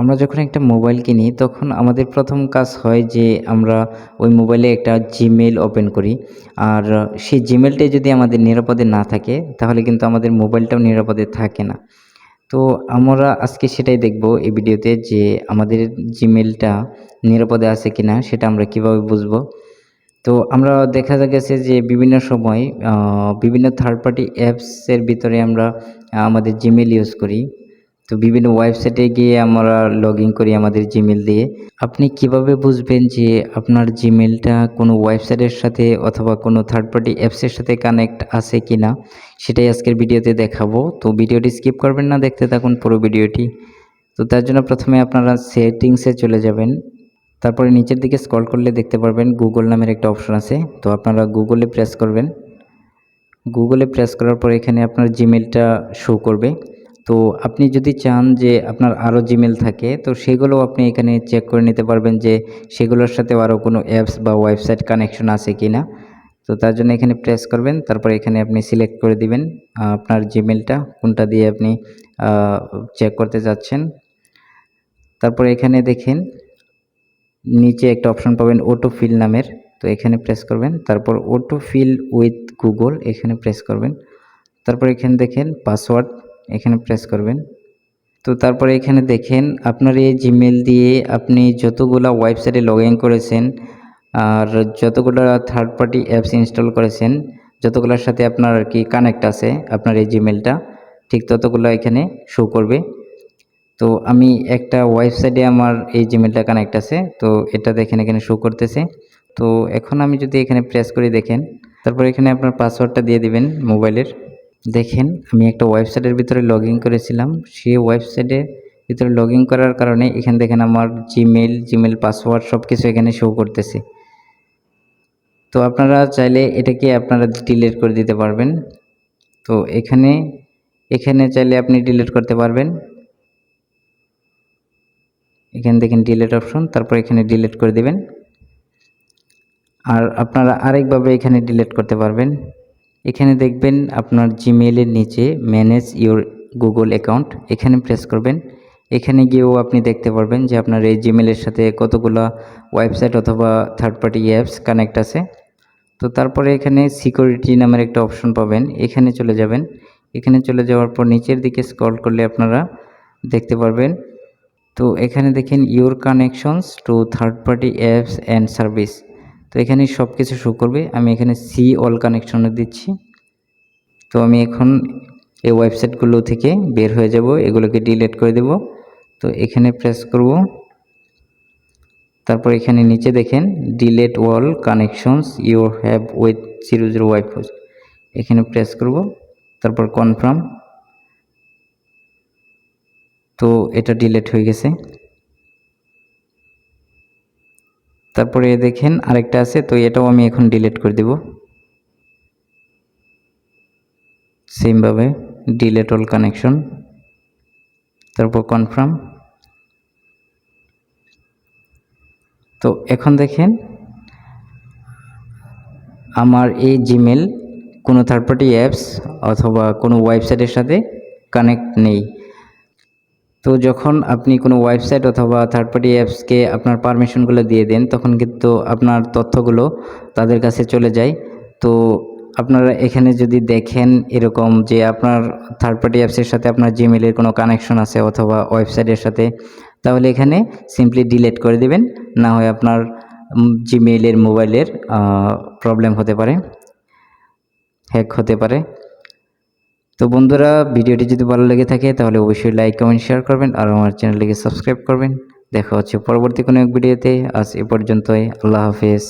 আমরা যখন একটা মোবাইল কিনি তখন আমাদের প্রথম কাজ হয় যে আমরা ওই মোবাইলে একটা জিমেইল ওপেন করি। আর সেই জিমেইলটাই যদি আমাদের নিরাপদে না থাকে তাহলে কিন্তু আমাদের মোবাইলটাও নিরাপদে থাকে না। তো আমরা আজকে সেটাই দেখব এই ভিডিওতে যে আমাদের জিমেইলটা নিরাপদে আছে কিনা সেটা আমরা কিভাবে বুঝবো। তো আমরা দেখা গেছে যে বিভিন্ন সময় বিভিন্ন থার্ড পার্টি অ্যাপসের ভিতরে আমরা আমাদের জিমেইল ইউজ করি। তো বিভিন্ন ওয়েবসাইটে গিয়ে আমরা লগইন করি আমাদের জিমেইল দিয়ে। আপনি কিভাবে বুঝবেন যে আপনার জিমেইলটা কোনো ওয়েবসাইটের সাথে অথবা কোনো থার্ড পার্টি অ্যাপসের সাথে কানেক্ট আছে কিনা সেটাই আজকের ভিডিওতে দেখাবো। তো ভিডিওটি স্কিপ করবেন না, দেখতে থাকুন পুরো ভিডিওটি। তো তার জন্য প্রথমে আপনারা সেটিংসে চলে যাবেন। তারপরে নিচের দিকে স্ক্রল করলে দেখতে পারবেন গুগল নামের একটা অপশন আছে। তো আপনারা গুগলে প্রেস করবেন। গুগলে প্রেস করার পর এখানে আপনার জিমেইলটা শো করবে। তো আপনি যদি চান যে আপনার আরও জিমেইল থাকে তো সেগুলোও আপনি এখানে চেক করে নিতে পারবেন যে সেগুলোর সাথেও আরও কোনো অ্যাপস বা ওয়েবসাইট কানেকশন আছে কিনা। তো তার জন্য এখানে প্রেস করবেন, তারপর এখানে আপনি সিলেক্ট করে দিবেন আপনার জিমেইলটা কোনটা দিয়ে আপনি চেক করতে যাচ্ছেন। তারপরে এখানে দেখেন নিচে একটা অপশন পাবেন অটো ফিল নামের। তো এখানে প্রেস করবেন, তারপর অটো ফিল উইথ গুগল এখানে প্রেস করবেন। তারপর এখানে দেখেন পাসওয়ার্ড এখানে প্রেস করবেন। তো তারপরে এখানে দেখেন আপনার এই জিমেইল দিয়ে আপনি যতগুলা ওয়েবসাইটে লগ ইন করেছেন আর যতগুলা থার্ড পার্টি অ্যাপস ইনস্টল করেছেন, যতগুলোর সাথে আপনার আর কি কানেক্ট আছে আপনার এই জিমেইলটা, ঠিক ততগুলো এখানে শো করবে। তো আমি একটা ওয়েবসাইটে আমার এই জিমেইলটা কানেক্ট আছে, তো এটা দেখেন এখানে শো করতেছে। তো এখন আমি যদি এখানে প্রেস করি দেখেন, তারপর এখানে আপনার পাসওয়ার্ডটা দিয়ে দিবেন মোবাইলের। দেখেন আমি একটা ওয়েবসাইটের ভিতরে লগ ইন করেছিলাম, সেই ওয়েবসাইটের ভিতরে লগ ইন করার কারণে এখানে দেখেন আমার জিমেইল পাসওয়ার্ড সব কিছু এখানে শো করতেছে। তো আপনারা চাইলে এটাকে আপনারা ডিলিট করে দিতে পারবেন। তো এখানে চাইলে আপনি ডিলিট করতে পারবেন। এখানে দেখেন ডিলিট অপশন, তারপর এখানে ডিলিট করে দিবেন। আর আপনারা আরেকভাবে এখানে ডিলিট করতে পারবেন। এখানে দেখবেন আপনার জিমেইলের নিচে ম্যানেজ ইওর গুগল অ্যাকাউন্ট এখানে প্রেস করবেন। এখানে গিয়েও আপনি দেখতে পারবেন যে আপনার এই জিমেইলের সাথে কতগুলো ওয়েবসাইট অথবা থার্ড পার্টি অ্যাপস কানেক্ট আছে। তো তারপরে এখানে সিকিউরিটি নামের একটা অপশন পাবেন, এখানে চলে যাবেন। এখানে চলে যাওয়ার পর নিচের দিকে স্ক্রল করলে আপনারা দেখতে পারবেন। তো এখানে দেখেন your connections to third party apps and service. তো এখানে সব কিছু শো করবে। আমি এখানে সি অল কানেকশনে দিচ্ছি। তো আমি এখন এই ওয়েবসাইটগুলো থেকে বের হয়ে যাব, এগুলোকে ডিলিট করে দেব। তো এখানে প্রেস করব, তারপর এখানে নিচে দেখেন delete all connections you have with 00 wifi এখানে প্রেস করব, তারপর কনফার্ম। তো এটা ডিলিট হয়ে গেছে। তারপরে দেখেন আরেকটা আছে, তো এটাও আমি এখন ডিলিট করে দেব। সেমভাবে ডিলিট অল কানেকশন, তারপর কনফার্ম। তো এখন দেখেন আমার এই জিমেইল কোনো থার্ড পার্টি অ্যাপস অথবা কোনো ওয়েবসাইটের সাথে কানেক্ট নেই। তো যখন আপনি কোনো ওয়েবসাইট অথবা থার্ড পার্টি অ্যাপসকে আপনার পারমিশনগুলো দিয়ে দেন তখন কিন্তু আপনার তথ্যগুলো তাদের কাছে চলে যায়। তো আপনারা এখানে যদি দেখেন এরকম যে আপনার থার্ড পার্টি অ্যাপসের সাথে আপনার জিমেইলের কোনো কানেকশন আছে অথবা ওয়েবসাইটের সাথে, তাহলে এখানে সিম্পলি ডিলিট করে দিবেন, না হয় আপনার জিমেইলের মোবাইলের প্রবলেম হতে পারে, হ্যাক হতে পারে। তো বন্ধুরা ভিডিওটি যদি ভালো লেগে থাকে তাহলে অবশ্যই লাইক কমেন্ট শেয়ার করবেন আর আমার চ্যানেলটিকে সাবস্ক্রাইব করবেন। দেখা হচ্ছে পরবর্তী কোনো এক ভিডিওতে। আজ এ পর্যন্তই, আল্লাহ হাফেজ।